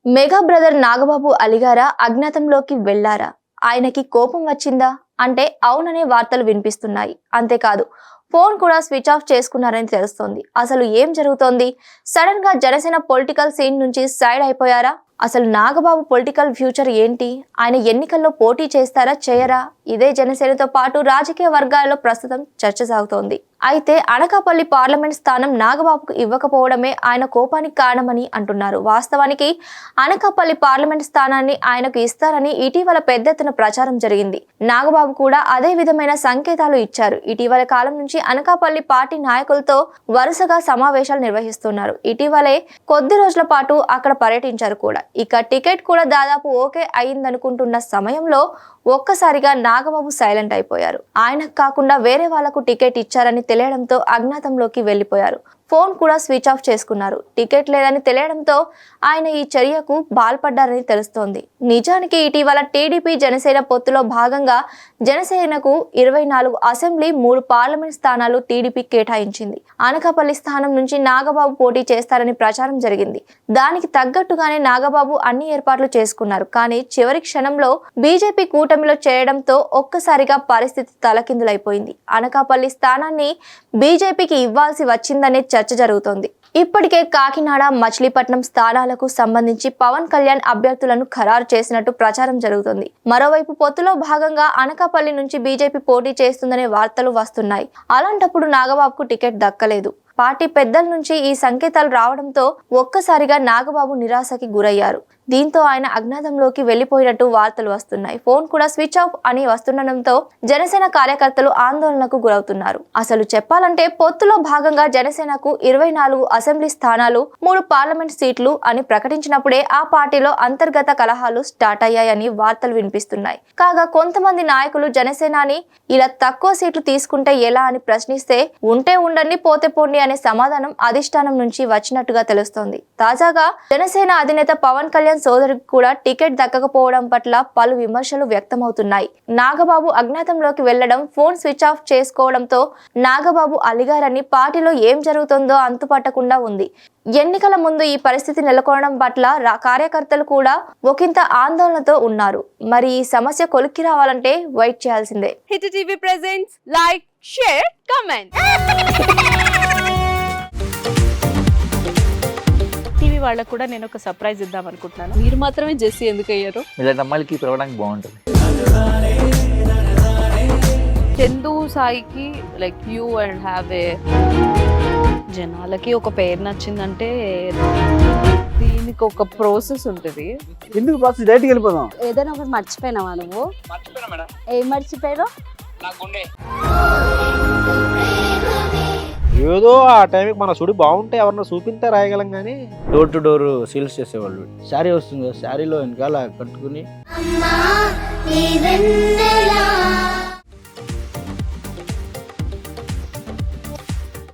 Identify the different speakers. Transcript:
Speaker 1: Mega brother Nagababu అలిగారా, అజ్ఞాతంలోకి వెళ్లారా? ఆయనకి కోపం వచ్చిందా అంటే అవుననే వార్తలు వినిపిస్తున్నాయి. అంతేకాదు ఫోన్ కూడా స్విచ్ ఆఫ్ చేసుకున్నారని తెలుస్తోంది. అసలు ఏం జరుగుతోంది? సడన్ గా జనసేన పొలిటికల్ సీన్ నుంచి సైడ్ అయిపోయారా? అసలు నాగబాబు పొలిటికల్ ఫ్యూచర్ ఏంటి? ఆయన ఎన్నికల్లో పోటీ చేస్తారా, చేయరా? ఇదే జనసేనతో పాటు రాజకీయ వర్గాల్లో ప్రస్తుతం చర్చ సాగుతోంది. అయితే అనకాపల్లి పార్లమెంట్ స్థానం నాగబాబుకు ఇవ్వకపోవడమే ఆయన కోపానికి కారణమని అంటున్నారు. వాస్తవానికి అనకాపల్లి పార్లమెంట్ స్థానాన్ని ఆయనకు ఇస్తారని ఇటీవల పెద్ద ఎత్తున ప్రచారం జరిగింది. నాగబాబు కూడా అదే విధమైన సంకేతాలు ఇచ్చారు. ఇటీవల కాలం నుంచి అనకాపల్లి పార్టీ నాయకులతో వరుసగా సమావేశాలు నిర్వహిస్తున్నారు. ఇటీవలే కొద్ది రోజుల పాటు అక్కడ పర్యటించారు కూడా. ఇక టికెట్ కూడా దాదాపు ఓకే అయిందనుకుంటున్న సమయంలో ఒక్కసారిగా నాగబాబు సైలెంట్ అయిపోయారు. ఆయనకు కాకుండా వేరే వాళ్లకు టికెట్ ఇచ్చారని తెలియడంతో అజ్ఞాతంలోకి వెళ్లిపోయారు. ఫోన్ కూడా స్విచ్ ఆఫ్ చేసుకున్నారు. టికెట్ లేదని తెలియడంతో ఆయన ఈ చర్యకు పాల్పడ్డారని తెలుస్తోంది. నిజానికి ఇటీవల టీడీపీ జనసేన పొత్తులో భాగంగా జనసేనకు 24 అసెంబ్లీ 3 పార్లమెంట్ స్థానాలు టీడీపీ కేటాయించింది. అనకాపల్లి స్థానం నుంచి నాగబాబు పోటీ చేస్తారని ప్రచారం జరిగింది. దానికి తగ్గట్టుగానే నాగబాబు అన్ని ఏర్పాట్లు చేసుకున్నారు. కానీ చివరి క్షణంలో బీజేపీ కూటమిలో చేయడంతో ఒక్కసారిగా పరిస్థితి తలకిందులైపోయింది. అనకాపల్లి స్థానాన్ని బీజేపీకి ఇవ్వాల్సి వచ్చిందనే చర్చ జరుగుతోంది. ఇప్పటికే కాకినాడ, మచిలీపట్నం స్థానాలకు సంబంధించి పవన్ కళ్యాణ్ అభ్యర్థులను ఖరారు చేసినట్టు ప్రచారం జరుగుతుంది. మరోవైపు పొత్తులో భాగంగా అనకాపల్లి నుంచి బీజేపీ పోటీ చేస్తుందనే వార్తలు వస్తున్నాయి. అలాంటప్పుడు నాగబాబుకు టికెట్ దక్కలేదు. పార్టీ పెద్దల నుంచి ఈ సంకేతాలు రావడంతో ఒక్కసారిగా నాగబాబు నిరాశకి గురయ్యారు. దీంతో ఆయన అజ్ఞాతంలోకి వెళ్లిపోయినట్టు వార్తలు వస్తున్నాయి. ఫోన్ కూడా స్విచ్ ఆఫ్ అని వస్తుండటంతో జనసేన కార్యకర్తలు ఆందోళనకు గురవుతున్నారు. అసలు చెప్పాలంటే పొత్తులో భాగంగా జనసేనకు 24 అసెంబ్లీ స్థానాలు, 3 పార్లమెంట్ సీట్లు అని ప్రకటించినప్పుడే ఆ పార్టీలో అంతర్గత కలహాలు స్టార్ట్ అయ్యాయని వార్తలు వినిపిస్తున్నాయి. కాగా కొంతమంది నాయకులు జనసేనాని ఇలా తక్కువ సీట్లు తీసుకుంటే ఎలా అని ప్రశ్నిస్తే ఉంటే ఉండండి, పోతే పోండి అనే సమాధానం అధిష్టానం నుంచి వచ్చినట్టుగా తెలుస్తోంది. తాజాగా జనసేన అధినేత పవన్ కళ్యాణ్ సోదరికి కూడా టికెట్ దక్కకపోవడం పట్ల పలు విమర్శలు వ్యక్తమవుతున్నాయి. నాగబాబు అజ్ఞాతంలోకి వెళ్లడం, ఫోన్ స్విచ్ ఆఫ్ చేసుకోవడంతో నాగబాబు అలిగారని, పార్టీలో ఏం జరుగుతుందో అంతుపట్టకుండా ఉంది. ఎన్నికల ముందు ఈ పరిస్థితి నెలకొనడం పట్ల కార్యకర్తలు కూడా ఒకంత ఆందోళనతో ఉన్నారు. మరి ఈ సమస్య కొలిక్కి రావాలంటే వెయిట్ చేయాల్సిందే.
Speaker 2: Hit TV presents like, share, comment. TV వాళ్ళకు కూడా నేను ఒక సర్ప్రైజ్ ఇద్దాం అనుకుంటున్నాను. మీరు మాత్రమే జెస్సీ ఎందుకు అయ్యారు?
Speaker 3: ఇలాంటి అమ్మాయిలకి పిలవడానికి బాగుంటుంది.
Speaker 2: చందు సాయికి like you and have a జనాలకి ఒక పేరు నచ్చిందంటే దీనికి ఒక ప్రాసెస్ ఉంటుంది.
Speaker 4: ఎందుకు ప్రాసెస్ డైరెక్ట్‌గా వెళ్ళిపోదాం.
Speaker 5: ఏదైనా ఒకటి మర్చిపోయినావా నువ్వు?
Speaker 3: మర్చిపోయినా మేడం.
Speaker 5: ఏం మర్చిపోయావు?
Speaker 3: నా గుండె.
Speaker 4: ఏదో ఆ టైంకి మన సుడి బాగుంటే ఎవరన్నా చూపిస్తే రాయగలం కానీ డోర్ టు డోర్ సేల్స్ చేసేవాళ్ళు. శారీ వస్తుంది, శారీలో వెనకాల కట్టుకుని